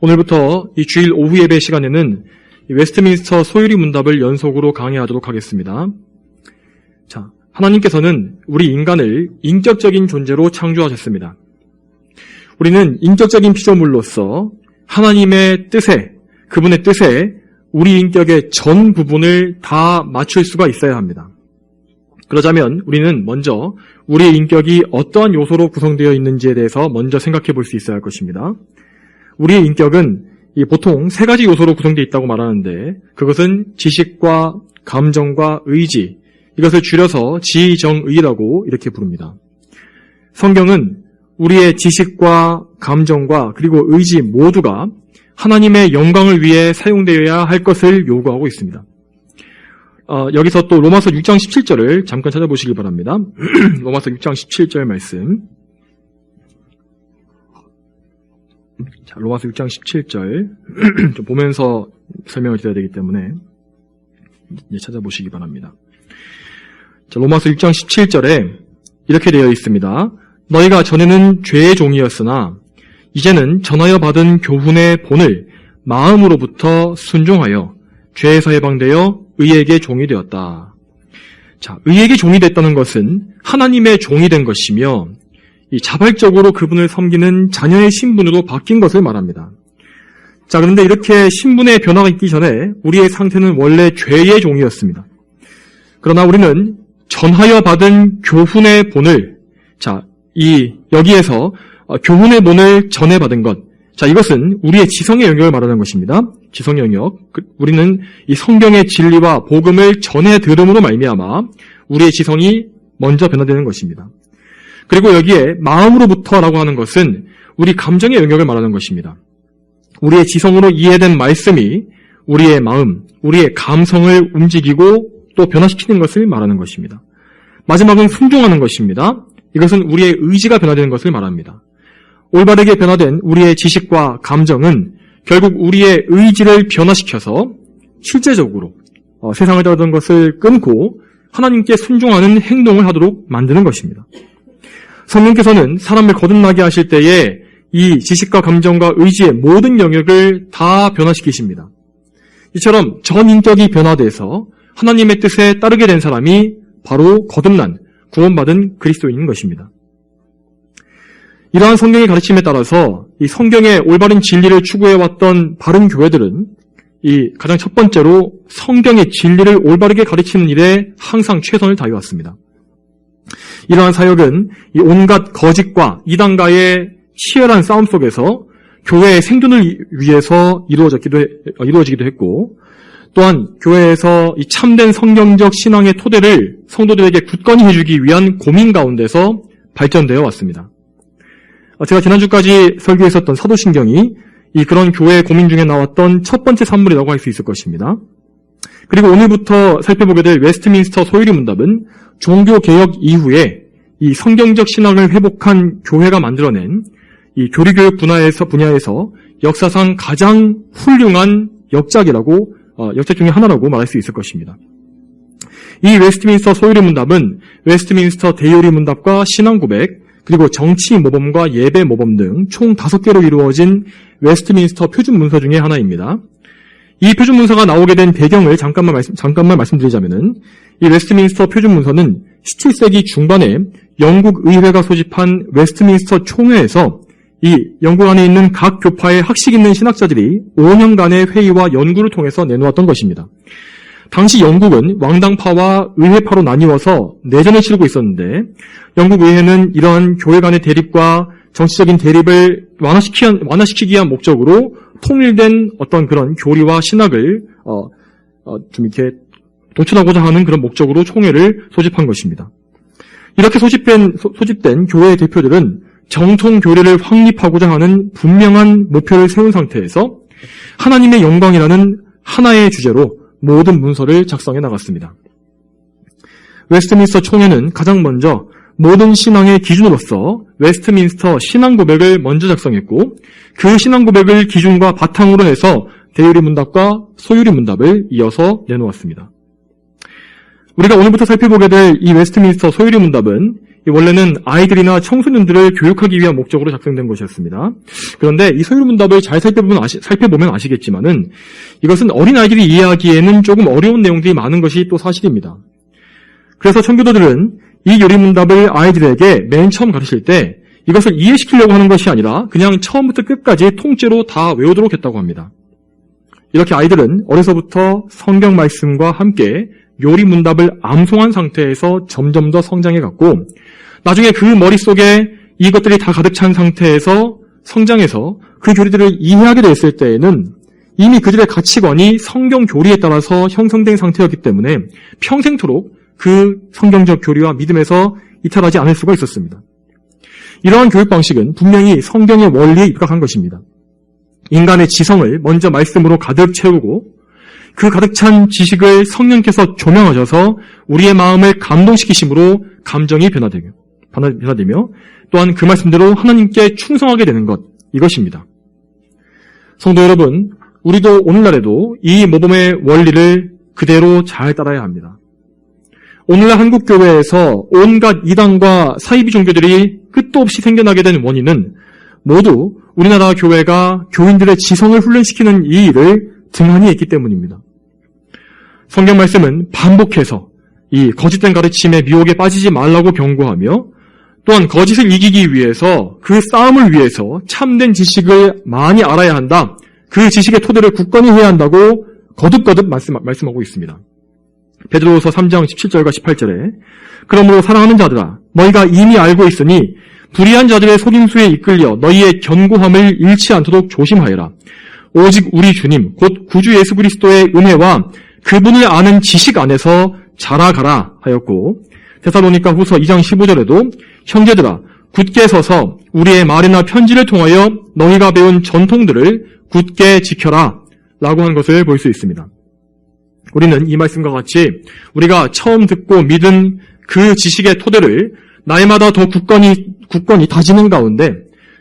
오늘부터 이 주일 오후 예배 시간에는 웨스트민스터 소유리 문답을 연속으로 강의하도록 하겠습니다. 자, 하나님께서는 우리 인간을 인격적인 존재로 창조하셨습니다. 우리는 인격적인 피조물로서 하나님의 뜻에, 그분의 뜻에 우리 인격의 전 부분을 다 맞출 수가 있어야 합니다. 그러자면 우리는 먼저 우리의 인격이 어떠한 요소로 구성되어 있는지에 대해서 먼저 생각해 볼 수 있어야 할 것입니다. 우리의 인격은 보통 세 가지 요소로 구성되어 있다고 말하는데, 그것은 지식과 감정과 의지, 이것을 줄여서 지정의라고 이렇게 부릅니다. 성경은 우리의 지식과 감정과 그리고 의지 모두가 하나님의 영광을 위해 사용되어야 할 것을 요구하고 있습니다. 여기서 또 로마서 6장 17절을 잠깐 찾아보시기 바랍니다. 로마서 6장 17절 말씀. 자, 로마서 6장 17절 좀 보면서 설명을 드려야 되기 때문에 찾아보시기 바랍니다. 자, 로마서 6장 17절에 이렇게 되어 있습니다. 너희가 전에는 죄의 종이었으나 이제는 전하여 받은 교훈의 본을 마음으로부터 순종하여 죄에서 해방되어 의에게 종이 되었다. 자, 의에게 종이 됐다는 것은 하나님의 종이 된 것이며 이 자발적으로 그분을 섬기는 자녀의 신분으로 바뀐 것을 말합니다. 자, 그런데 이렇게 신분의 변화가 있기 전에 우리의 상태는 원래 죄의 종이었습니다. 그러나 우리는 전하여 받은 교훈의 본을, 자, 여기에서 교훈의 본을 전해받은 것, 자, 이것은 우리의 지성의 영역을 말하는 것입니다. 지성의 영역. 우리는 이 성경의 진리와 복음을 전해 들음으로 말미암아 우리의 지성이 먼저 변화되는 것입니다. 그리고 여기에 마음으로부터라고 하는 것은 우리 감정의 영역을 말하는 것입니다. 우리의 지성으로 이해된 말씀이 우리의 마음, 우리의 감성을 움직이고 또 변화시키는 것을 말하는 것입니다. 마지막은 순종하는 것입니다. 이것은 우리의 의지가 변화되는 것을 말합니다. 올바르게 변화된 우리의 지식과 감정은 결국 우리의 의지를 변화시켜서 실제적으로 세상을 따르던 것을 끊고 하나님께 순종하는 행동을 하도록 만드는 것입니다. 성령께서는 사람을 거듭나게 하실 때에 이 지식과 감정과 의지의 모든 영역을 다 변화시키십니다. 이처럼 전 인격이 변화돼서 하나님의 뜻에 따르게 된 사람이 바로 거듭난, 구원받은 그리스도인인 것입니다. 이러한 성경의 가르침에 따라서 이 성경의 올바른 진리를 추구해왔던 바른 교회들은 가장 첫 번째로 성경의 진리를 올바르게 가르치는 일에 항상 최선을 다해왔습니다. 이러한 사역은 이 온갖 거짓과 이단과의 치열한 싸움 속에서 교회의 생존을 위해서 이루어지기도 했고, 또한 교회에서 이 참된 성경적 신앙의 토대를 성도들에게 굳건히 해주기 위한 고민 가운데서 발전되어 왔습니다. 제가 지난주까지 설교했었던 사도신경이 그런 교회의 고민 중에 나왔던 첫 번째 산물이라고 할 수 있을 것입니다. 그리고 오늘부터 살펴보게 될 웨스트민스터 소유리 문답은 종교개혁 이후에 이 성경적 신앙을 회복한 교회가 만들어낸 이 교리교육 분야에서 역사상 가장 훌륭한 역작 중에 하나라고 말할 수 있을 것입니다. 이 웨스트민스터 소유리 문답은 웨스트민스터 대요리 문답과 신앙고백, 그리고 정치 모범과 예배 모범 등 총 5개로 이루어진 웨스트민스터 표준 문서 중에 하나입니다. 이 표준 문서가 나오게 된 배경을 잠깐만 말씀드리자면은, 이 웨스트민스터 표준 문서는 17세기 중반에 영국 의회가 소집한 웨스트민스터 총회에서 이 영국 안에 있는 각 교파의 학식 있는 신학자들이 5년간의 회의와 연구를 통해서 내놓았던 것입니다. 당시 영국은 왕당파와 의회파로 나뉘어서 내전을 치르고 있었는데, 영국 의회는 이러한 교회 간의 대립과 정치적인 대립을 완화시키기 위한 목적으로 통일된 어떤 그런 교리와 신학을 좀 이렇게 도출하고자 하는 그런 목적으로 총회를 소집한 것입니다. 이렇게 소집된 교회의 대표들은 정통 교리를 확립하고자 하는 분명한 목표를 세운 상태에서 하나님의 영광이라는 하나의 주제로 모든 문서를 작성해 나갔습니다. 웨스트민스터 총회는 가장 먼저 모든 신앙의 기준으로서 웨스트민스터 신앙고백을 먼저 작성했고, 그 신앙고백을 기준과 바탕으로 해서 대유리 문답과 소유리 문답을 이어서 내놓았습니다. 우리가 오늘부터 살펴보게 될 이 웨스트민스터 소유리 문답은 원래는 아이들이나 청소년들을 교육하기 위한 목적으로 작성된 것이었습니다. 그런데 이 소유문답을 잘 살펴보면 아시겠지만은 이것은 어린아이들이 이해하기에는 조금 어려운 내용들이 많은 것이 또 사실입니다. 그래서 청교도들은 이 요리문답을 아이들에게 맨 처음 가르칠 때 이것을 이해시키려고 하는 것이 아니라 그냥 처음부터 끝까지 통째로 다 외우도록 했다고 합니다. 이렇게 아이들은 어려서부터 성경 말씀과 함께 요리문답을 암송한 상태에서 점점 더 성장해갔고 나중에 그 머릿속에 이것들이 다 가득 찬 상태에서 성장해서 그 교리들을 이해하게 됐을 때에는 이미 그들의 가치관이 성경 교리에 따라서 형성된 상태였기 때문에 평생토록 그 성경적 교리와 믿음에서 이탈하지 않을 수가 있었습니다. 이러한 교육 방식은 분명히 성경의 원리에 입각한 것입니다. 인간의 지성을 먼저 말씀으로 가득 채우고 그 가득 찬 지식을 성령께서 조명하셔서 우리의 마음을 감동시키심으로 감정이 변화되며 또한 그 말씀대로 하나님께 충성하게 되는 것, 이것입니다. 성도 여러분, 우리도 오늘날에도 이 모범의 원리를 그대로 잘 따라야 합니다. 오늘날 한국교회에서 온갖 이단과 사이비 종교들이 끝도 없이 생겨나게 된 원인은 모두 우리나라 교회가 교인들의 지성을 훈련시키는 이 일을 등한히 했기 때문입니다. 성경 말씀은 반복해서 이 거짓된 가르침의 미혹에 빠지지 말라고 경고하며 또한 거짓을 이기기 위해서 그 싸움을 위해서 참된 지식을 많이 알아야 한다. 그 지식의 토대를 굳건히 해야 한다고 거듭거듭 말씀하고 있습니다. 베드로후서 3장 17절과 18절에 그러므로 사랑하는 자들아 너희가 이미 알고 있으니 불의한 자들의 속임수에 이끌려 너희의 견고함을 잃지 않도록 조심하여라. 오직 우리 주님 곧 구주 예수 그리스도의 은혜와 그분을 아는 지식 안에서 자라가라 하였고 데살로니가 후서 2장 15절에도 형제들아 굳게 서서 우리의 말이나 편지를 통하여 너희가 배운 전통들을 굳게 지켜라 라고 하는 것을 볼 수 있습니다. 우리는 이 말씀과 같이 우리가 처음 듣고 믿은 그 지식의 토대를 날마다 더 굳건히 다지는 가운데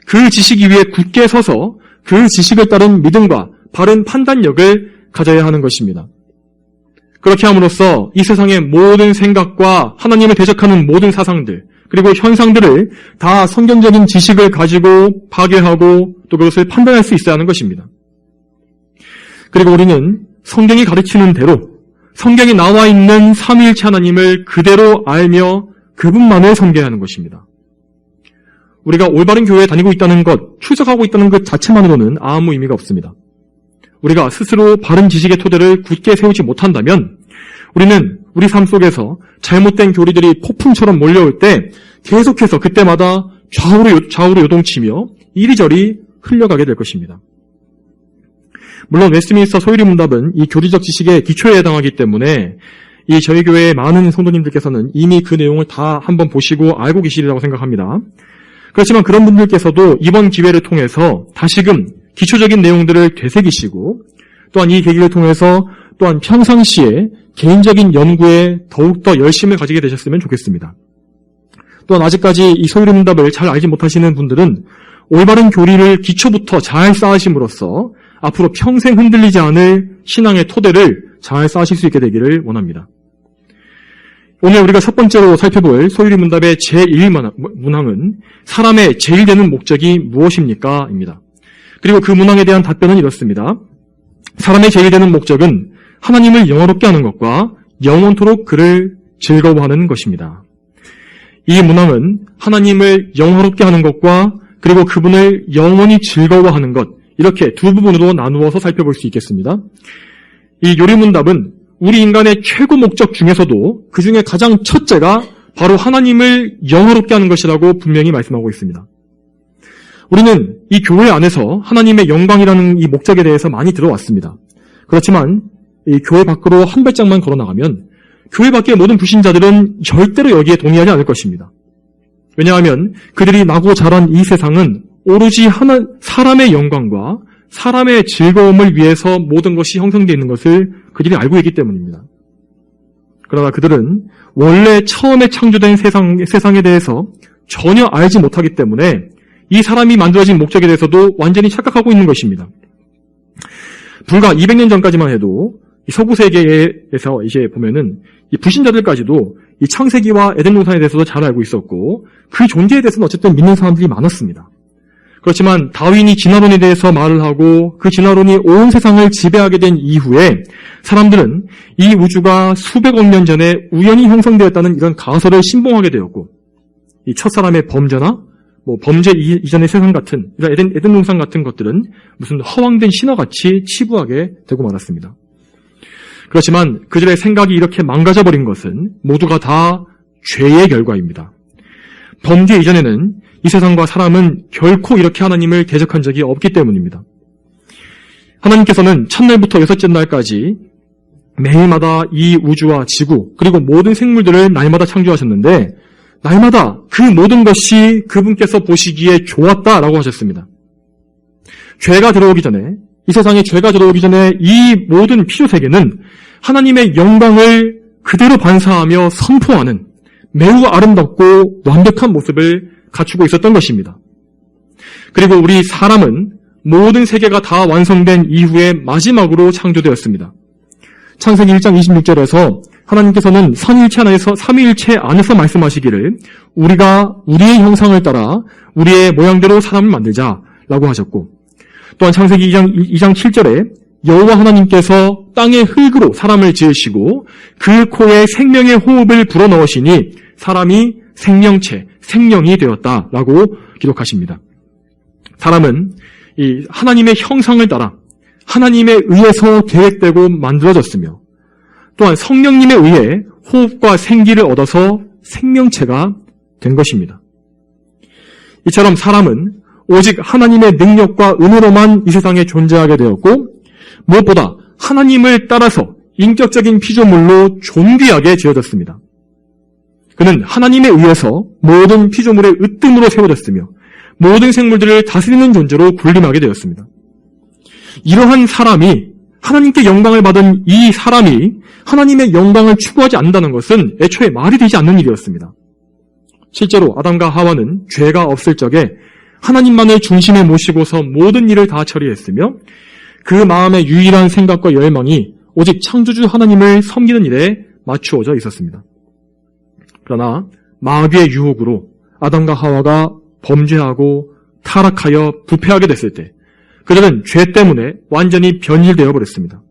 그 지식 위에 굳게 서서 그 지식을 따른 믿음과 바른 판단력을 가져야 하는 것입니다. 그렇게 함으로써 이 세상의 모든 생각과 하나님을 대적하는 모든 사상들 그리고 현상들을 다 성경적인 지식을 가지고 파괴하고 또 그것을 판단할 수 있어야 하는 것입니다. 그리고 우리는 성경이 가르치는 대로 성경에 나와 있는 삼위일체 하나님을 그대로 알며 그분만을 섬겨야 하는 것입니다. 우리가 올바른 교회에 다니고 있다는 것, 출석하고 있다는 것 자체만으로는 아무 의미가 없습니다. 우리가 스스로 바른 지식의 토대를 굳게 세우지 못한다면 우리는 우리 삶 속에서 잘못된 교리들이 폭풍처럼 몰려올 때 계속해서 그때마다 좌우로 요동치며 이리저리 흘려가게 될 것입니다. 물론 웨스트민스터 소유리문답은 이 교리적 지식의 기초에 해당하기 때문에 이 저희 교회의 많은 성도님들께서는 이미 그 내용을 다 한번 보시고 알고 계시리라고 생각합니다. 그렇지만 그런 분들께서도 이번 기회를 통해서 다시금 기초적인 내용들을 되새기시고 또한 이 계기를 통해서 또한 평상시에 개인적인 연구에 더욱더 열심을 가지게 되셨으면 좋겠습니다. 또한 아직까지 이 소유리문답을 잘 알지 못하시는 분들은 올바른 교리를 기초부터 잘 쌓으심으로써 앞으로 평생 흔들리지 않을 신앙의 토대를 잘 쌓으실 수 있게 되기를 원합니다. 오늘 우리가 첫 번째로 살펴볼 소유리문답의 제1문항은 사람의 제일 되는 목적이 무엇입니까? 입니다. 그리고 그 문항에 대한 답변은 이렇습니다. 사람의 제일 되는 목적은 하나님을 영화롭게 하는 것과 영원토록 그를 즐거워하는 것입니다. 이 문항은 하나님을 영화롭게 하는 것과 그리고 그분을 영원히 즐거워하는 것, 이렇게 두 부분으로 나누어서 살펴볼 수 있겠습니다. 이 요리문답은 우리 인간의 최고 목적 중에서도 그 중에 가장 첫째가 바로 하나님을 영화롭게 하는 것이라고 분명히 말씀하고 있습니다. 우리는 이 교회 안에서 하나님의 영광이라는 이 목적에 대해서 많이 들어왔습니다. 그렇지만 이 교회 밖으로 한 발짝만 걸어나가면 교회 밖의 모든 불신자들은 절대로 여기에 동의하지 않을 것입니다. 왜냐하면 그들이 나고 자란 이 세상은 오로지 사람의 영광과 사람의 즐거움을 위해서 모든 것이 형성되어 있는 것을 그들이 알고 있기 때문입니다. 그러나 그들은 원래 처음에 창조된 세상에 대해서 전혀 알지 못하기 때문에 이 사람이 만들어진 목적에 대해서도 완전히 착각하고 있는 것입니다. 불과 200년 전까지만 해도 이 서구 세계에서 이제 보면은 이 불신자들까지도 이 창세기와 에덴 동산에 대해서도 잘 알고 있었고 그 존재에 대해서는 어쨌든 믿는 사람들이 많았습니다. 그렇지만 다윈이 진화론에 대해서 말을 하고 그 진화론이 온 세상을 지배하게 된 이후에 사람들은 이 우주가 수백억 년 전에 우연히 형성되었다는 이런 가설을 신봉하게 되었고 이 첫사람의 범죄나 범죄 이전의 세상 같은 이런 에덴 동산 같은 것들은 무슨 허황된 신화같이 치부하게 되고 말았습니다. 그렇지만 그들의 생각이 이렇게 망가져버린 것은 모두가 다 죄의 결과입니다. 범죄 이전에는 이 세상과 사람은 결코 이렇게 하나님을 대적한 적이 없기 때문입니다. 하나님께서는 첫날부터 여섯째 날까지 매일마다 이 우주와 지구 그리고 모든 생물들을 날마다 창조하셨는데 날마다 그 모든 것이 그분께서 보시기에 좋았다라고 하셨습니다. 죄가 들어오기 전에 이 세상에 죄가 들어오기 전에 이 모든 피조세계는 하나님의 영광을 그대로 반사하며 선포하는 매우 아름답고 완벽한 모습을 갖추고 있었던 것입니다. 그리고 우리 사람은 모든 세계가 다 완성된 이후에 마지막으로 창조되었습니다. 창세기 1장 26절에서 하나님께서는 삼위일체 안에서 말씀하시기를 우리가 우리의 형상을 따라 우리의 모양대로 사람을 만들자라고 하셨고 또한 창세기 2장 7절에 여호와 하나님께서 땅의 흙으로 사람을 지으시고 그 코에 생명의 호흡을 불어넣으시니 사람이 생명체, 생명이 되었다라고 기록하십니다. 사람은 이 하나님의 형상을 따라 하나님에 의해서 계획되고 만들어졌으며 또한 성령님에 의해 호흡과 생기를 얻어서 생명체가 된 것입니다. 이처럼 사람은 오직 하나님의 능력과 은혜로만 이 세상에 존재하게 되었고 무엇보다 하나님을 따라서 인격적인 피조물로 존귀하게 지어졌습니다. 그는 하나님에 의해서 모든 피조물의 으뜸으로 세워졌으며 모든 생물들을 다스리는 존재로 군림하게 되었습니다. 이러한 사람이 하나님께 영광을 받은 이 사람이 하나님의 영광을 추구하지 않는다는 것은 애초에 말이 되지 않는 일이었습니다. 실제로 아담과 하와는 죄가 없을 적에 하나님만을 중심에 모시고서 모든 일을 다 처리했으며 그 마음의 유일한 생각과 열망이 오직 창조주 하나님을 섬기는 일에 맞추어져 있었습니다. 그러나 마귀의 유혹으로 아담과 하와가 범죄하고 타락하여 부패하게 됐을 때 그들은 죄 때문에 완전히 변질되어 버렸습니다.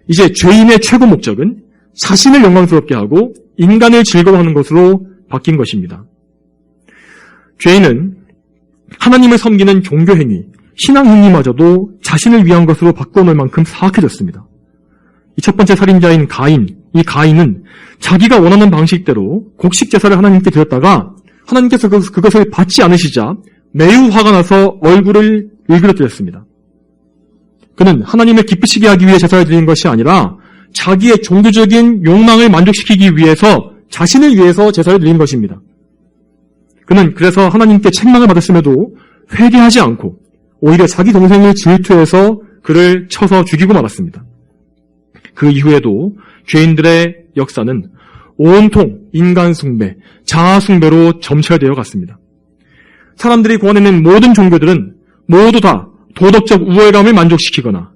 이제 죄인의 최고 목적은 자신을 영광스럽게 하고 인간을 즐거워하는 것으로 바뀐 것입니다. 죄인은 하나님을 섬기는 종교행위, 신앙행위마저도 자신을 위한 것으로 바꿔놓을 만큼 사악해졌습니다. 이 첫 번째 살인자인 가인, 이 가인은 자기가 원하는 방식대로 곡식 제사를 하나님께 드렸다가 하나님께서 그것을 받지 않으시자 매우 화가 나서 얼굴을 일그러뜨렸습니다. 그는 하나님을 기쁘시게 하기 위해 제사를 드린 것이 아니라 자기의 종교적인 욕망을 만족시키기 위해서 자신을 위해서 제사를 드린 것입니다. 그는 그래서 하나님께 책망을 받았음에도 회개하지 않고 오히려 자기 동생을 질투해서 그를 쳐서 죽이고 말았습니다. 그 이후에도 죄인들의 역사는 온통 인간 숭배, 자아 숭배로 점철되어 갔습니다. 사람들이 구원해낸 모든 종교들은 모두 다 도덕적 우월감을 만족시키거나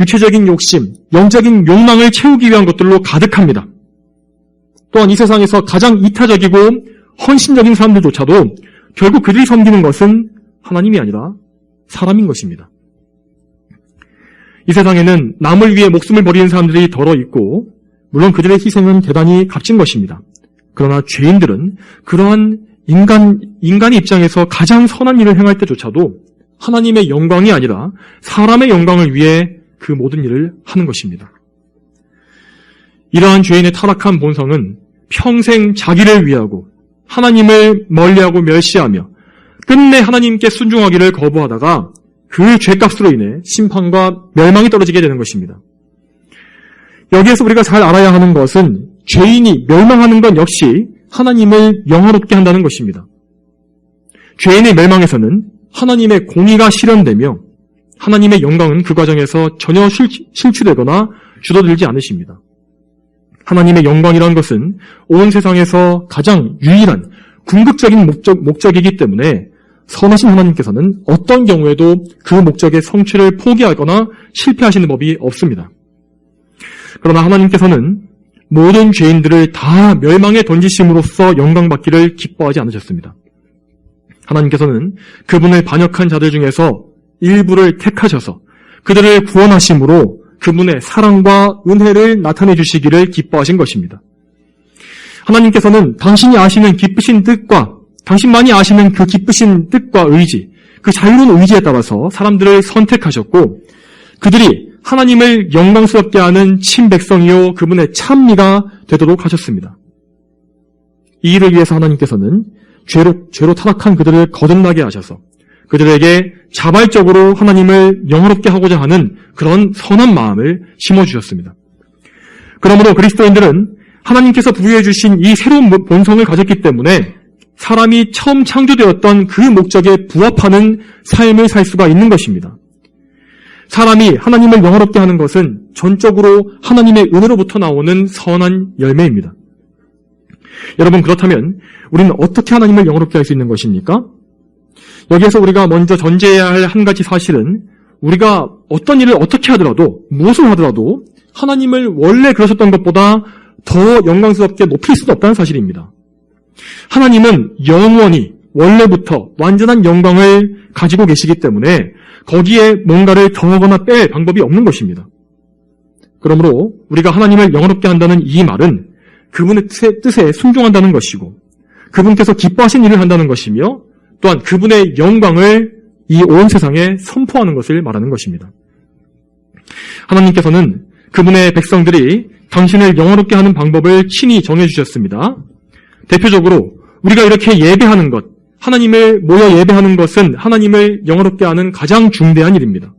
육체적인 욕심, 영적인 욕망을 채우기 위한 것들로 가득합니다. 또한 이 세상에서 가장 이타적이고 헌신적인 사람들조차도 결국 그들이 섬기는 것은 하나님이 아니라 사람인 것입니다. 이 세상에는 남을 위해 목숨을 버리는 사람들이 덜어 있고 물론 그들의 희생은 대단히 값진 것입니다. 그러나 죄인들은 그러한 인간의 입장에서 가장 선한 일을 행할 때조차도 하나님의 영광이 아니라 사람의 영광을 위해 그 모든 일을 하는 것입니다. 이러한 죄인의 타락한 본성은 평생 자기를 위하고 하나님을 멀리하고 멸시하며 끝내 하나님께 순종하기를 거부하다가 그 죄값으로 인해 심판과 멸망이 떨어지게 되는 것입니다. 여기에서 우리가 잘 알아야 하는 것은 죄인이 멸망하는 것 역시 하나님을 영화롭게 한다는 것입니다. 죄인의 멸망에서는 하나님의 공의가 실현되며 하나님의 영광은 그 과정에서 전혀 실추되거나 줄어들지 않으십니다. 하나님의 영광이라는 것은 온 세상에서 가장 유일한 궁극적인 목적이기 때문에 선하신 하나님께서는 어떤 경우에도 그 목적의 성취를 포기하거나 실패하시는 법이 없습니다. 그러나 하나님께서는 모든 죄인들을 다 멸망에 던지심으로써 영광받기를 기뻐하지 않으셨습니다. 하나님께서는 그분을 반역한 자들 중에서 일부를 택하셔서 그들을 구원하심으로 그분의 사랑과 은혜를 나타내 주시기를 기뻐하신 것입니다. 하나님께서는 당신이 아시는 기쁘신 뜻과 당신만이 아시는 그 기쁘신 뜻과 의지, 그 자유로운 의지에 따라서 사람들을 선택하셨고 그들이 하나님을 영광스럽게 하는 친백성이요 그분의 찬미가 되도록 하셨습니다. 이 일을 위해서 하나님께서는 죄로 타락한 그들을 거듭나게 하셔서 그들에게 자발적으로 하나님을 영화롭게 하고자 하는 그런 선한 마음을 심어주셨습니다. 그러므로 그리스도인들은 하나님께서 부여해 주신 이 새로운 본성을 가졌기 때문에 사람이 처음 창조되었던 그 목적에 부합하는 삶을 살 수가 있는 것입니다. 사람이 하나님을 영화롭게 하는 것은 전적으로 하나님의 은혜로부터 나오는 선한 열매입니다. 여러분, 그렇다면 우리는 어떻게 하나님을 영화롭게 할 수 있는 것입니까? 여기에서 우리가 먼저 전제해야 할 한 가지 사실은 우리가 어떤 일을 어떻게 하더라도 무엇을 하더라도 하나님을 원래 그러셨던 것보다 더 영광스럽게 높일 수는 없다는 사실입니다. 하나님은 영원히 원래부터 완전한 영광을 가지고 계시기 때문에 거기에 뭔가를 더하거나 뺄 방법이 없는 것입니다. 그러므로 우리가 하나님을 영화롭게 한다는 이 말은 그분의 뜻에 순종한다는 것이고 그분께서 기뻐하신 일을 한다는 것이며 또한 그분의 영광을 이 온 세상에 선포하는 것을 말하는 것입니다. 하나님께서는 그분의 백성들이 당신을 영화롭게 하는 방법을 친히 정해주셨습니다. 대표적으로 우리가 이렇게 예배하는 것, 하나님을 모여 예배하는 것은 하나님을 영화롭게 하는 가장 중대한 일입니다.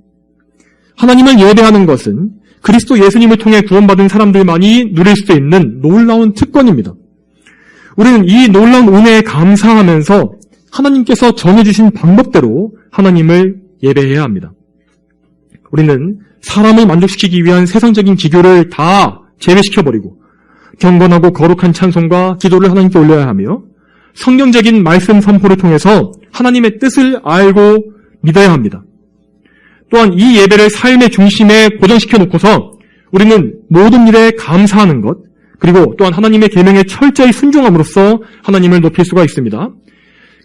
하나님을 예배하는 것은 그리스도 예수님을 통해 구원받은 사람들만이 누릴 수 있는 놀라운 특권입니다. 우리는 이 놀라운 은혜에 감사하면서 하나님께서 정해주신 방법대로 하나님을 예배해야 합니다. 우리는 사람을 만족시키기 위한 세상적인 기교를 다 제외시켜버리고 경건하고 거룩한 찬송과 기도를 하나님께 올려야 하며 성경적인 말씀 선포를 통해서 하나님의 뜻을 알고 믿어야 합니다. 또한 이 예배를 삶의 중심에 고정시켜 놓고서 우리는 모든 일에 감사하는 것, 그리고 또한 하나님의 계명에 철저히 순종함으로써 하나님을 높일 수가 있습니다.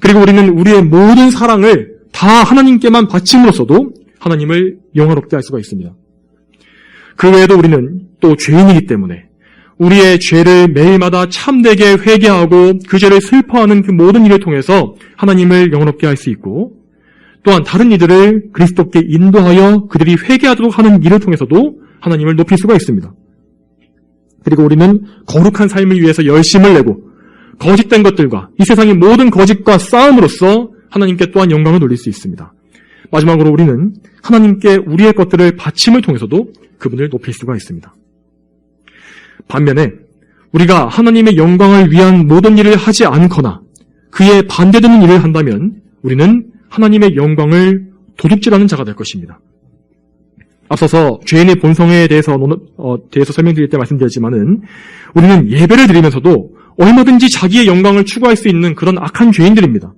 그리고 우리는 우리의 모든 사랑을 다 하나님께만 바침으로써도 하나님을 영화롭게 할 수가 있습니다. 그 외에도 우리는 또 죄인이기 때문에 우리의 죄를 매일마다 참되게 회개하고 그 죄를 슬퍼하는 그 모든 일을 통해서 하나님을 영화롭게 할 수 있고 또한 다른 이들을 그리스도께 인도하여 그들이 회개하도록 하는 일을 통해서도 하나님을 높일 수가 있습니다. 그리고 우리는 거룩한 삶을 위해서 열심을 내고 거짓된 것들과 이 세상의 모든 거짓과 싸움으로써 하나님께 또한 영광을 돌릴 수 있습니다. 마지막으로 우리는 하나님께 우리의 것들을 바침을 통해서도 그분을 높일 수가 있습니다. 반면에 우리가 하나님의 영광을 위한 모든 일을 하지 않거나 그에 반대되는 일을 한다면 우리는 하나님의 영광을 도둑질하는 자가 될 것입니다. 앞서서 죄인의 본성에 대해서 설명드릴 때 말씀드렸지만은 우리는 예배를 드리면서도 얼마든지 자기의 영광을 추구할 수 있는 그런 악한 죄인들입니다.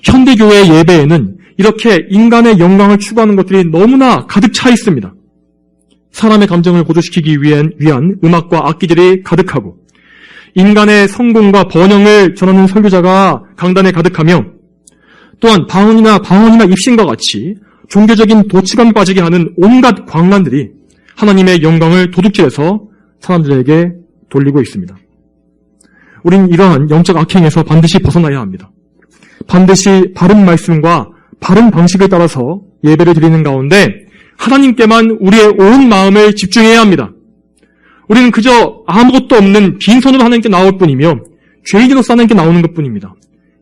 현대교회의 예배에는 이렇게 인간의 영광을 추구하는 것들이 너무나 가득 차 있습니다. 사람의 감정을 고조시키기 위한 음악과 악기들이 가득하고 인간의 성공과 번영을 전하는 설교자가 강단에 가득하며 또한 방언이나 입신과 같이 종교적인 도치감에 빠지게 하는 온갖 광란들이 하나님의 영광을 도둑질해서 사람들에게 돌리고 있습니다. 우리는 이러한 영적 악행에서 반드시 벗어나야 합니다. 반드시 바른 말씀과 바른 방식을 따라서 예배를 드리는 가운데 하나님께만 우리의 온 마음을 집중해야 합니다. 우리는 그저 아무것도 없는 빈손으로 하나님께 나올 뿐이며 죄인으로서 하나님께 나오는 것뿐입니다.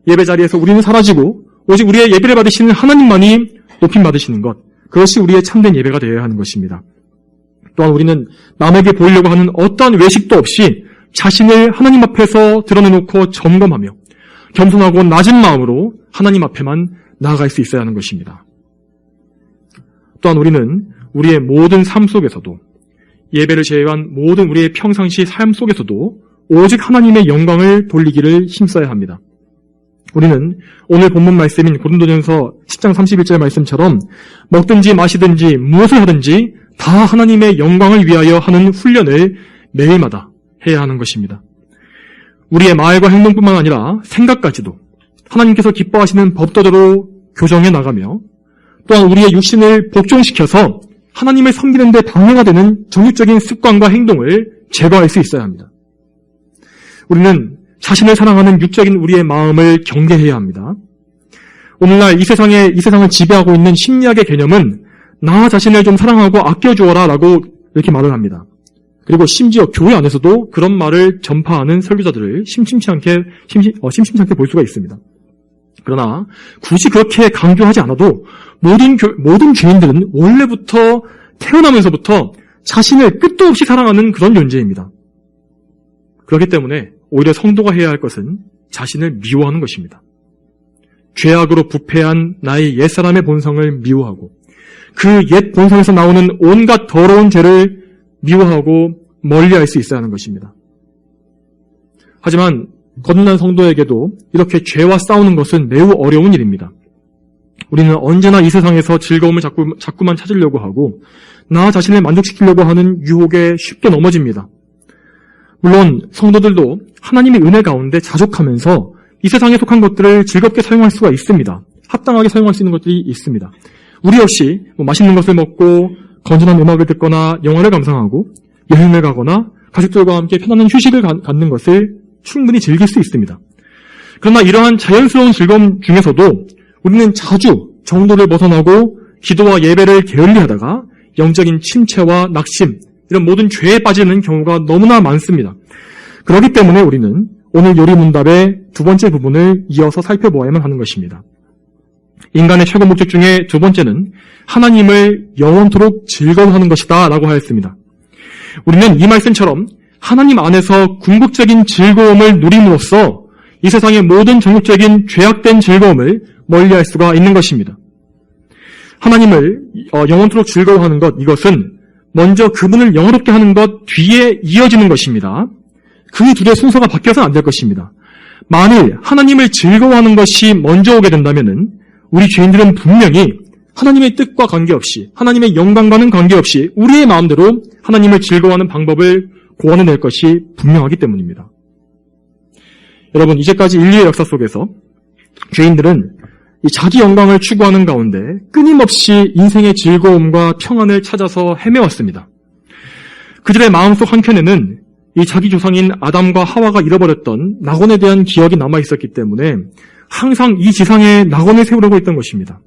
예배 자리에서 우리는 사라지고 오직 우리의 예배를 받으시는 하나님만이 높임 받으시는 것, 그것이 우리의 참된 예배가 되어야 하는 것입니다. 또한 우리는 남에게 보이려고 하는 어떠한 외식도 없이 자신을 하나님 앞에서 드러내놓고 점검하며 겸손하고 낮은 마음으로 하나님 앞에만 나아갈 수 있어야 하는 것입니다. 또한 우리는 우리의 모든 삶 속에서도 예배를 제외한 모든 우리의 평상시 삶 속에서도 오직 하나님의 영광을 돌리기를 힘써야 합니다. 우리는 오늘 본문 말씀인 고린도전서 10장 31절 말씀처럼 먹든지 마시든지 무엇을 하든지 다 하나님의 영광을 위하여 하는 훈련을 매일마다 해야 하는 것입니다. 우리의 말과 행동뿐만 아니라 생각까지도 하나님께서 기뻐하시는 법도대로 교정해 나가며 또한 우리의 육신을 복종시켜서 하나님을 섬기는 데 방해가 되는 정욕적인 습관과 행동을 제거할 수 있어야 합니다. 우리는 자신을 사랑하는 육적인 우리의 마음을 경계해야 합니다. 오늘날 이 세상을 지배하고 있는 심리학의 개념은 나 자신을 좀 사랑하고 아껴주어라 라고 이렇게 말을 합니다. 그리고 심지어 교회 안에서도 그런 말을 전파하는 설교자들을 심심치 않게 볼 수가 있습니다. 그러나 굳이 그렇게 강조하지 않아도 모든 죄인들은 원래부터 태어나면서부터 자신을 끝도 없이 사랑하는 그런 존재입니다. 그렇기 때문에 오히려 성도가 해야 할 것은 자신을 미워하는 것입니다. 죄악으로 부패한 나의 옛사람의 본성을 미워하고 그 옛 본성에서 나오는 온갖 더러운 죄를 미워하고 멀리할 수 있어야 하는 것입니다. 하지만 거듭난 성도에게도 이렇게 죄와 싸우는 것은 매우 어려운 일입니다. 우리는 언제나 이 세상에서 즐거움을 자꾸만 찾으려고 하고 나 자신을 만족시키려고 하는 유혹에 쉽게 넘어집니다. 물론 성도들도 하나님의 은혜 가운데 자족하면서 이 세상에 속한 것들을 즐겁게 사용할 수가 있습니다. 합당하게 사용할 수 있는 것들이 있습니다. 우리 역시 맛있는 것을 먹고 건전한 음악을 듣거나 영화를 감상하고 여행을 가거나 가족들과 함께 편안한 휴식을 갖는 것을 충분히 즐길 수 있습니다. 그러나 이러한 자연스러운 즐거움 중에서도 우리는 자주 정도를 벗어나고 기도와 예배를 게을리하다가 영적인 침체와 낙심, 이런 모든 죄에 빠지는 경우가 너무나 많습니다. 그렇기 때문에 우리는 오늘 요리문답의 두 번째 부분을 이어서 살펴보아야만 하는 것입니다. 인간의 최고 목적 중에 두 번째는 하나님을 영원토록 즐거워하는 것이다 라고 하였습니다. 우리는 이 말씀처럼 하나님 안에서 궁극적인 즐거움을 누림으로써 이 세상의 모든 정욕적인 죄악된 즐거움을 멀리할 수가 있는 것입니다. 하나님을 영원토록 즐거워하는 것, 이것은 먼저 그분을 영화롭게 하는 것 뒤에 이어지는 것입니다. 그 둘의 순서가 바뀌어서는 안 될 것입니다. 만일 하나님을 즐거워하는 것이 먼저 오게 된다면은 우리 죄인들은 분명히 하나님의 뜻과 관계없이, 하나님의 영광과는 관계없이 우리의 마음대로 하나님을 즐거워하는 방법을 고안해낼 것이 분명하기 때문입니다. 여러분, 이제까지 인류의 역사 속에서 죄인들은 이 자기 영광을 추구하는 가운데 끊임없이 인생의 즐거움과 평안을 찾아서 헤매왔습니다. 그들의 마음속 한켠에는 이 자기 조상인 아담과 하와가 잃어버렸던 낙원에 대한 기억이 남아있었기 때문에 항상 이 지상에 낙원을 세우려고 했던 것입니다.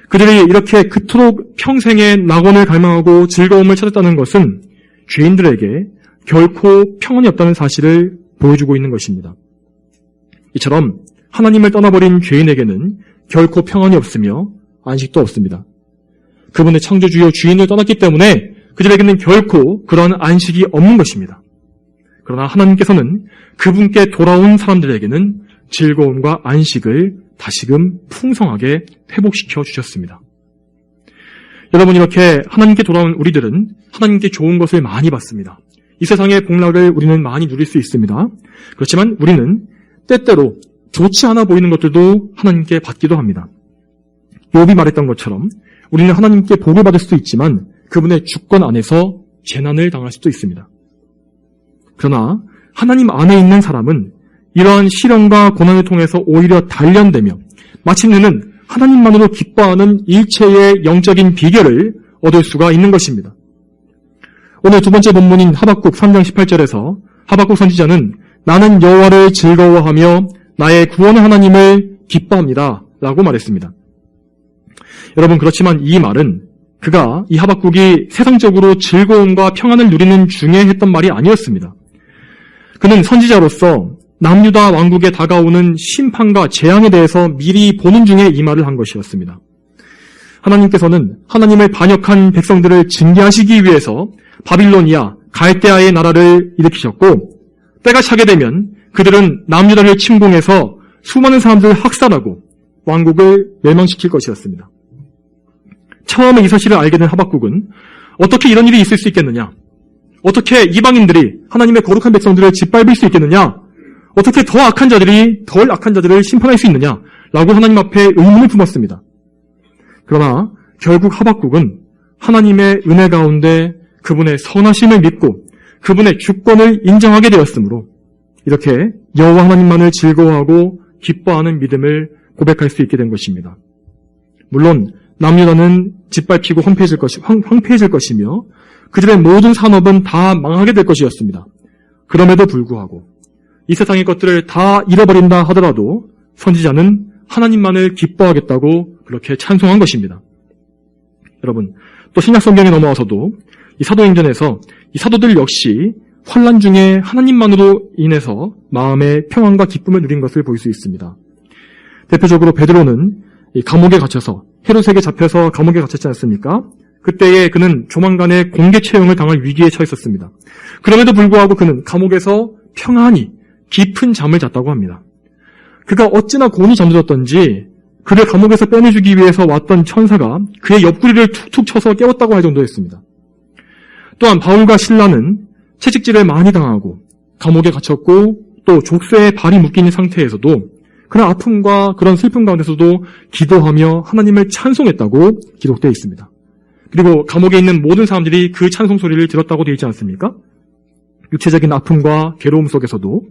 그들이 이렇게 그토록 평생의 낙원을 갈망하고 즐거움을 찾았다는 것은 죄인들에게 결코 평안이 없다는 사실을 보여주고 있는 것입니다. 이처럼 하나님을 떠나버린 죄인에게는 결코 평안이 없으며 안식도 없습니다. 그분의 창조주요 주인을 떠났기 때문에 그들에게는 결코 그런 안식이 없는 것입니다. 그러나 하나님께서는 그분께 돌아온 사람들에게는 즐거움과 안식을 다시금 풍성하게 회복시켜 주셨습니다. 여러분, 이렇게 하나님께 돌아온 우리들은 하나님께 좋은 것을 많이 받습니다. 이 세상의 복락을 우리는 많이 누릴 수 있습니다. 그렇지만 우리는 때때로 좋지 않아 보이는 것들도 하나님께 받기도 합니다. 욥이 말했던 것처럼 우리는 하나님께 복을 받을 수도 있지만 그분의 주권 안에서 재난을 당할 수도 있습니다. 그러나 하나님 안에 있는 사람은 이러한 시련과 고난을 통해서 오히려 단련되며 마침내는 하나님만으로 기뻐하는 일체의 영적인 비결을 얻을 수가 있는 것입니다. 오늘 두 번째 본문인 하박국 3장 18절에서 하박국 선지자는 나는 여호와를 즐거워하며 나의 구원의 하나님을 기뻐합니다 라고 말했습니다. 여러분, 그렇지만 이 말은 그가 이 하박국이 세상적으로 즐거움과 평안을 누리는 중에 했던 말이 아니었습니다. 그는 선지자로서 남유다 왕국에 다가오는 심판과 재앙에 대해서 미리 보는 중에 이 말을 한 것이었습니다. 하나님께서는 하나님을 반역한 백성들을 징계하시기 위해서 바빌로니아, 갈대아의 나라를 일으키셨고 때가 차게 되면 그들은 남유다를 침공해서 수많은 사람들을 학살하고 왕국을 멸망시킬 것이었습니다. 처음에 이 사실을 알게 된 하박국은 어떻게 이런 일이 있을 수 있겠느냐? 어떻게 이방인들이 하나님의 거룩한 백성들을 짓밟을 수 있겠느냐? 어떻게 덜 악한 자들을 심판할 수 있느냐? 라고 하나님 앞에 의문을 품었습니다. 그러나 결국 하박국은 하나님의 은혜 가운데 그분의 선하심을 믿고 그분의 주권을 인정하게 되었으므로 이렇게 여호와 하나님만을 즐거워하고 기뻐하는 믿음을 고백할 수 있게 된 것입니다. 물론 남유다는 짓밟히고 황폐해질 것이며 그들의 모든 산업은 다 망하게 될 것이었습니다. 그럼에도 불구하고 이 세상의 것들을 다 잃어버린다 하더라도 선지자는 하나님만을 기뻐하겠다고 그렇게 찬송한 것입니다. 여러분, 또 신약 성경에 넘어와서도 이 사도행전에서 이 사도들 역시 환난 중에 하나님만으로 인해서 마음의 평안과 기쁨을 누린 것을 볼 수 있습니다. 대표적으로 베드로는 이 감옥에 갇혀서 헤롯에게 잡혀서 감옥에 갇혔지 않습니까? 그때에 그는 조만간에 공개 채용을 당할 위기에 처했었습니다. 그럼에도 불구하고 그는 감옥에서 평안히 깊은 잠을 잤다고 합니다. 그가 어찌나 곤히 잠들었던지 그를 감옥에서 빼내주기 위해서 왔던 천사가 그의 옆구리를 툭툭 쳐서 깨웠다고 할 정도였습니다. 또한 바울과 실라는 채찍질을 많이 당하고 감옥에 갇혔고 또 족쇄에 발이 묶인 상태에서도 그런 아픔과 그런 슬픔 가운데서도 기도하며 하나님을 찬송했다고 기록되어 있습니다. 그리고 감옥에 있는 모든 사람들이 그 찬송 소리를 들었다고 되어 있지 않습니까? 육체적인 아픔과 괴로움 속에서도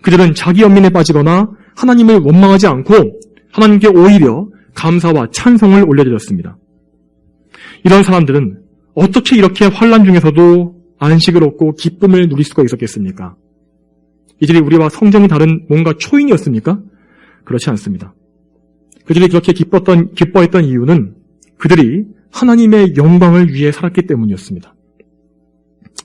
그들은 자기 연민에 빠지거나 하나님을 원망하지 않고 하나님께 오히려 감사와 찬송을 올려드렸습니다. 이런 사람들은 어떻게 이렇게 환난 중에서도 안식을 얻고 기쁨을 누릴 수가 있었겠습니까? 이들이 우리와 성정이 다른 뭔가 초인이었습니까? 그렇지 않습니다. 그들이 그렇게 기뻐했던 이유는 그들이 하나님의 영광을 위해 살았기 때문이었습니다.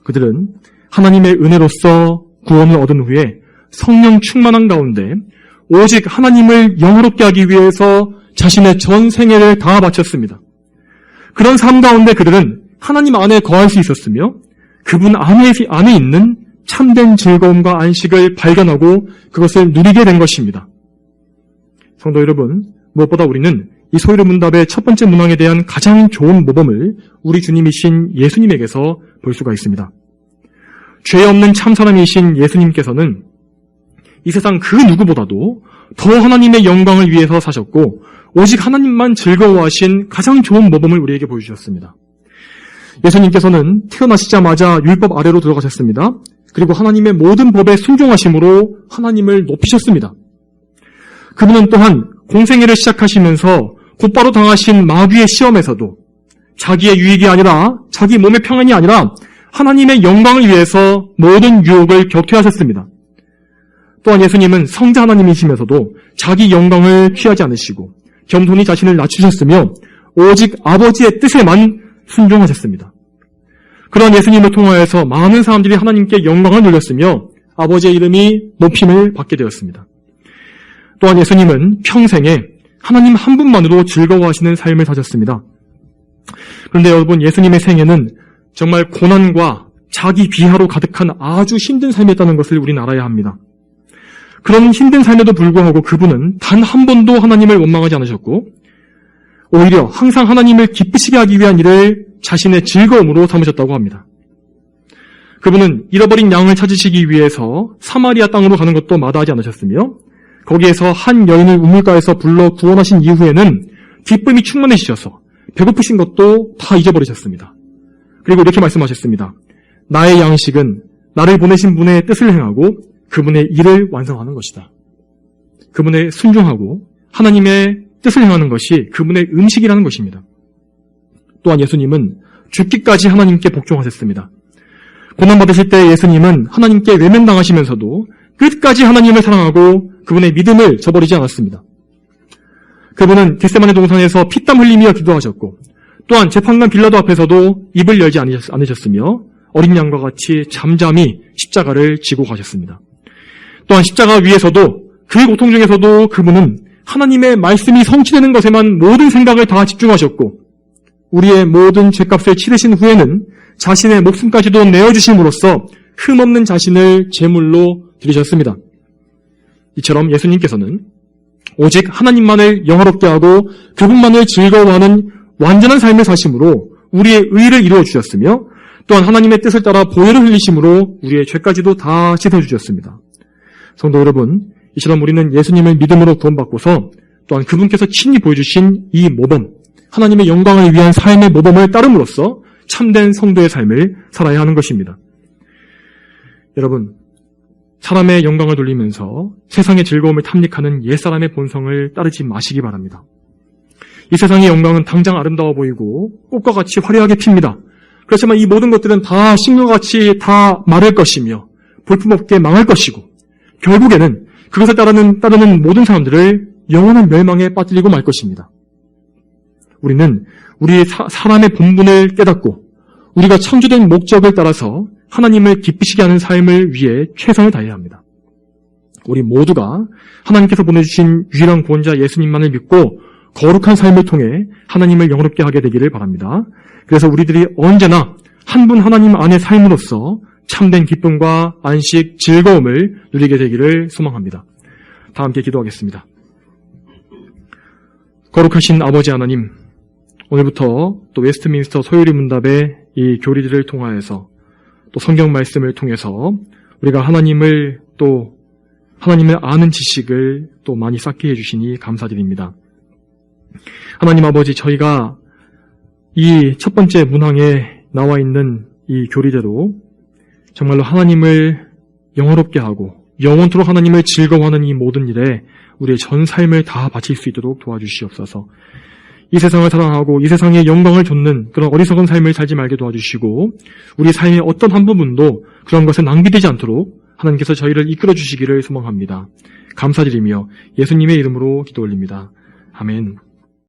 그들은 하나님의 은혜로서 구원을 얻은 후에 성령 충만한 가운데 오직 하나님을 영화롭게 하기 위해서 자신의 전 생애를 다 바쳤습니다. 그런 삶 가운데 그들은 하나님 안에 거할 수 있었으며 그분 안에 있는 참된 즐거움과 안식을 발견하고 그것을 누리게 된 것입니다. 성도 여러분, 무엇보다 우리는 이 소유의 문답의 첫 번째 문항에 대한 가장 좋은 모범을 우리 주님이신 예수님에게서 볼 수가 있습니다. 죄 없는 참 사람이신 예수님께서는 이 세상 그 누구보다도 더 하나님의 영광을 위해서 사셨고 오직 하나님만 즐거워하신 가장 좋은 모범을 우리에게 보여주셨습니다. 예수님께서는 태어나시자마자 율법 아래로 들어가셨습니다. 그리고 하나님의 모든 법에 순종하심으로 하나님을 높이셨습니다. 그분은 또한 공생애를 시작하시면서 곧바로 당하신 마귀의 시험에서도 자기의 유익이 아니라 자기 몸의 평안이 아니라 하나님의 영광을 위해서 모든 유혹을 격퇴하셨습니다. 또한 예수님은 성자 하나님이시면서도 자기 영광을 취하지 않으시고 겸손히 자신을 낮추셨으며 오직 아버지의 뜻에만 순종하셨습니다. 그런 예수님을 통하여서 많은 사람들이 하나님께 영광을 돌렸으며 아버지의 이름이 높임을 받게 되었습니다. 또한 예수님은 평생에 하나님 한 분만으로 즐거워하시는 삶을 사셨습니다. 그런데 여러분, 예수님의 생애는 정말 고난과 자기 비하로 가득한 아주 힘든 삶이었다는 것을 우리는 알아야 합니다. 그런 힘든 삶에도 불구하고 그분은 단 한 번도 하나님을 원망하지 않으셨고 오히려 항상 하나님을 기쁘시게 하기 위한 일을 자신의 즐거움으로 삼으셨다고 합니다. 그분은 잃어버린 양을 찾으시기 위해서 사마리아 땅으로 가는 것도 마다하지 않으셨으며 거기에서 한 여인을 우물가에서 불러 구원하신 이후에는 기쁨이 충만해지셔서 배고프신 것도 다 잊어버리셨습니다. 그리고 이렇게 말씀하셨습니다. 나의 양식은 나를 보내신 분의 뜻을 행하고 그분의 일을 완성하는 것이다. 그분의 순종하고 하나님의 뜻을 행하는 것이 그분의 음식이라는 것입니다. 또한 예수님은 죽기까지 하나님께 복종하셨습니다. 고난받으실 때 예수님은 하나님께 외면당하시면서도 끝까지 하나님을 사랑하고 그분의 믿음을 저버리지 않았습니다. 그분은 겟세마네 동산에서 피땀 흘리며 기도하셨고 또한 재판관 빌라도 앞에서도 입을 열지 않으셨으며 어린 양과 같이 잠잠히 십자가를 지고 가셨습니다. 또한 십자가 위에서도 그 고통 중에서도 그분은 하나님의 말씀이 성취되는 것에만 모든 생각을 다 집중하셨고 우리의 모든 죄값을 치르신 후에는 자신의 목숨까지도 내어주심으로써 흠없는 자신을 제물로 드리셨습니다. 이처럼 예수님께서는 오직 하나님만을 영화롭게 하고 그분만을 즐거워하는 완전한 삶을 사심으로 우리의 의를 이루어 주셨으며 또한 하나님의 뜻을 따라 보혈을 흘리심으로 우리의 죄까지도 다 씻어주셨습니다. 성도 여러분, 이처럼 우리는 예수님을 믿음으로 구원받고서 또한 그분께서 친히 보여주신 이 모범, 하나님의 영광을 위한 삶의 모범을 따름으로써 참된 성도의 삶을 살아야 하는 것입니다. 여러분, 사람의 영광을 돌리면서 세상의 즐거움을 탐닉하는 옛사람의 본성을 따르지 마시기 바랍니다. 이 세상의 영광은 당장 아름다워 보이고 꽃과 같이 화려하게 핍니다. 그렇지만 이 모든 것들은 다 식물과 같이 다 마를 것이며 볼품없게 망할 것이고 결국에는 그것을 따르는 모든 사람들을 영원한 멸망에 빠뜨리고 말 것입니다. 우리는 우리의 사람의 본분을 깨닫고 우리가 창조된 목적을 따라서 하나님을 기쁘시게 하는 삶을 위해 최선을 다해야 합니다. 우리 모두가 하나님께서 보내주신 유일한 구원자 예수님만을 믿고 거룩한 삶을 통해 하나님을 영화롭게 하게 되기를 바랍니다. 그래서 우리들이 언제나 한 분 하나님 안의 삶으로서 참된 기쁨과 안식, 즐거움을 누리게 되기를 소망합니다. 다 함께 기도하겠습니다. 거룩하신 아버지 하나님, 오늘부터 또 웨스트민스터 소요리 문답의 이 교리들을 통하여서 또 성경 말씀을 통해서 우리가 하나님을 아는 지식을 또 많이 쌓게 해주시니 감사드립니다. 하나님 아버지, 저희가 이 첫 번째 문항에 나와 있는 이 교리대로 정말로 하나님을 영화롭게 하고 영원토록 하나님을 즐거워하는 이 모든 일에 우리의 전 삶을 다 바칠 수 있도록 도와주시옵소서. 이 세상을 사랑하고 이 세상에 영광을 좇는 그런 어리석은 삶을 살지 말게 도와주시고 우리 삶의 어떤 한 부분도 그런 것에 낭비되지 않도록 하나님께서 저희를 이끌어 주시기를 소망합니다. 감사드리며 예수님의 이름으로 기도 올립니다. 아멘.